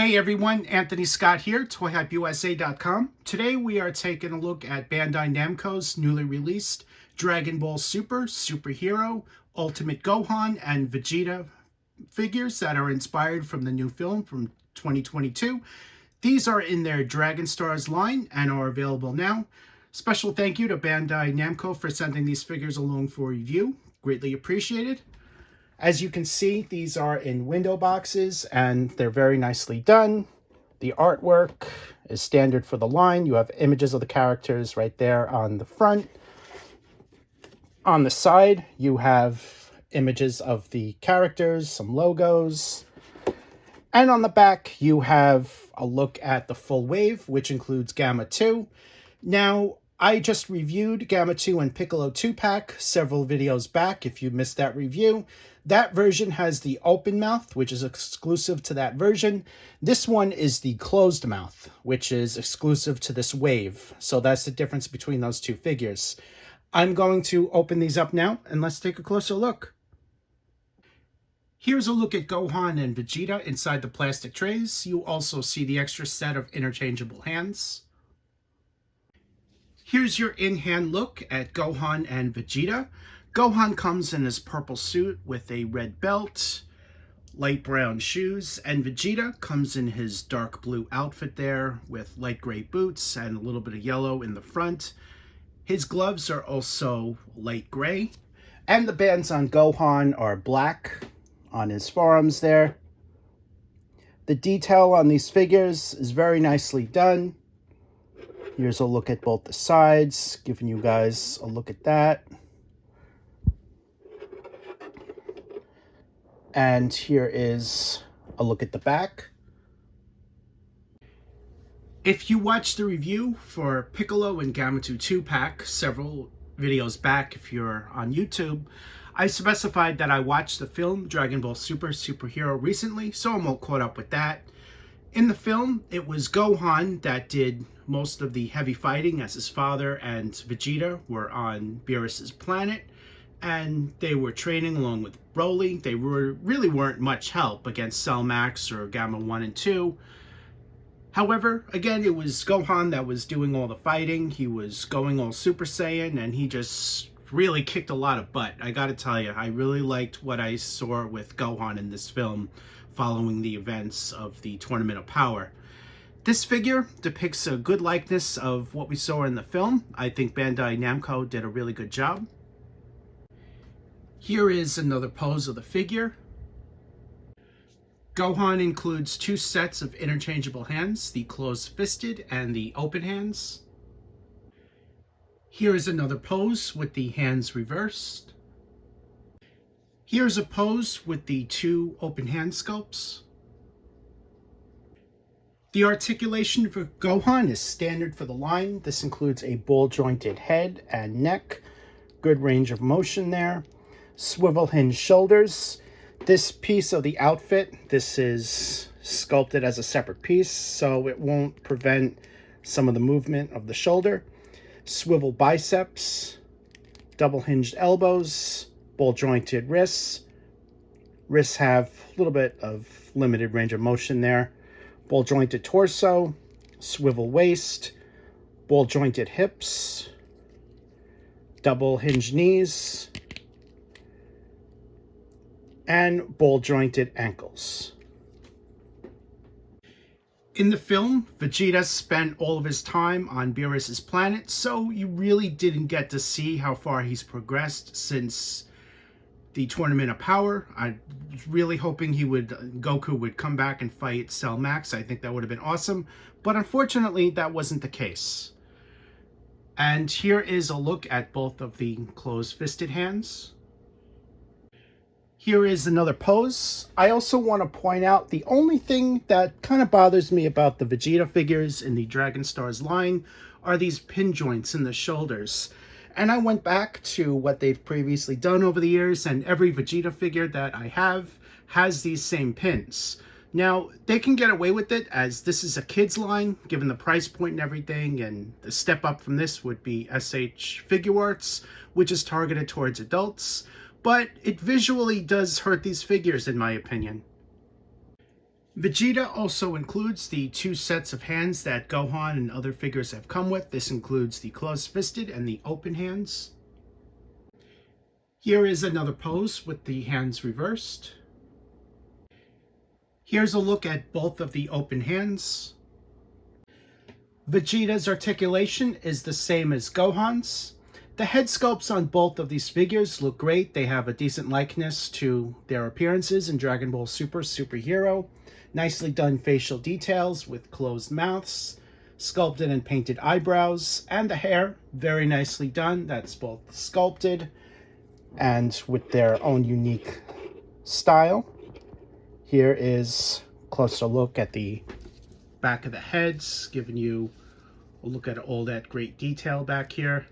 Hey everyone, Anthony Scott here, ToyHypeUSA.com. Today we are taking a look at Bandai Namco's newly released Dragon Ball Super Hero, Ultimate Gohan and Vegeta figures that are inspired from the new film from 2022. These are in their Dragon Stars line and are available now. Special thank you to Bandai Namco for sending these figures along for review. Greatly appreciated. As you can see, these are in window boxes and they're very nicely done. The artwork is standard for the line. You have images of the characters right there on the front. On the side, you have images of the characters, some logos. And on the back, you have a look at the full wave, which includes Gamma 2. Now, I just reviewed Gamma 2 and Piccolo 2-pack several videos back. If you missed that review, that version has the open mouth, which is exclusive to that version. This one is the closed mouth, which is exclusive to this wave. So that's the difference between those two figures. I'm going to open these up now, and let's take a closer look. Here's a look at Gohan and Vegeta inside the plastic trays. You also see the extra set of interchangeable hands. Here's your in-hand look at Gohan and Vegeta. Gohan comes in his purple suit with a red belt, light brown shoes, and Vegeta comes in his dark blue outfit there with light gray boots and a little bit of yellow in the front. His gloves are also light gray, and the bands on Gohan are black on his forearms there. The detail on these figures is very nicely done. Here's a look at both the sides, giving you guys a look at that. And here is a look at the back. If you watched the review for Piccolo and Gamma 2 2-pack several videos back, if you're on YouTube, I specified that I watched the film Dragon Ball Super Hero recently, so I'm all caught up with that. In the film, it was Gohan that did most of the heavy fighting as his father and Vegeta were on Beerus's planet, and they were training along with Broly. They really weren't much help against Cell Max or Gamma 1 and 2. However, again, it was Gohan that was doing all the fighting. He was going all Super Saiyan, and he just really kicked a lot of butt. I gotta tell you, I really liked what I saw with Gohan in this film following the events of the Tournament of Power. This figure depicts a good likeness of what we saw in the film. I think Bandai Namco did a really good job. Here is another pose of the figure. Gohan includes two sets of interchangeable hands, the closed-fisted and the open hands. Here is another pose with the hands reversed. Here's a pose with the two open hand sculpts. The articulation for Gohan is standard for the line. This includes a ball-jointed head and neck, good range of motion there. Swivel hinge shoulders. This piece of the outfit, this is sculpted as a separate piece, so it won't prevent some of the movement of the shoulder. Swivel biceps, double hinged elbows, ball jointed wrists. Wrists have a little bit of limited range of motion there. Ball jointed torso, swivel waist, ball jointed hips, double hinged knees, and ball-jointed ankles. In the film, Vegeta spent all of his time on Beerus's planet, so you really didn't get to see how far he's progressed since the Tournament of Power. I was really hoping Goku would come back and fight Cell Max. I think that would have been awesome, but unfortunately that wasn't the case. And here is a look at both of the closed-fisted hands. Here is another pose. I also want to point out the only thing that kind of bothers me about the Vegeta figures in the Dragon Stars line are these pin joints in the shoulders. And I went back to what they've previously done over the years, and every Vegeta figure that I have has these same pins. Now, they can get away with it as this is a kid's line, given the price point and everything, and the step up from this would be SH Figuarts, which is targeted towards adults. But it visually does hurt these figures, in my opinion. Vegeta also includes the two sets of hands that Gohan and other figures have come with. This includes the closed-fisted and the open hands. Here is another pose with the hands reversed. Here's a look at both of the open hands. Vegeta's articulation is the same as Gohan's. The head sculpts on both of these figures look great. They have a decent likeness to their appearances in Dragon Ball Super, Super Hero. Nicely done facial details with closed mouths, sculpted and painted eyebrows, and the hair, very nicely done. That's both sculpted and with their own unique style. Here is a closer look at the back of the heads, giving you a look at all that great detail back here.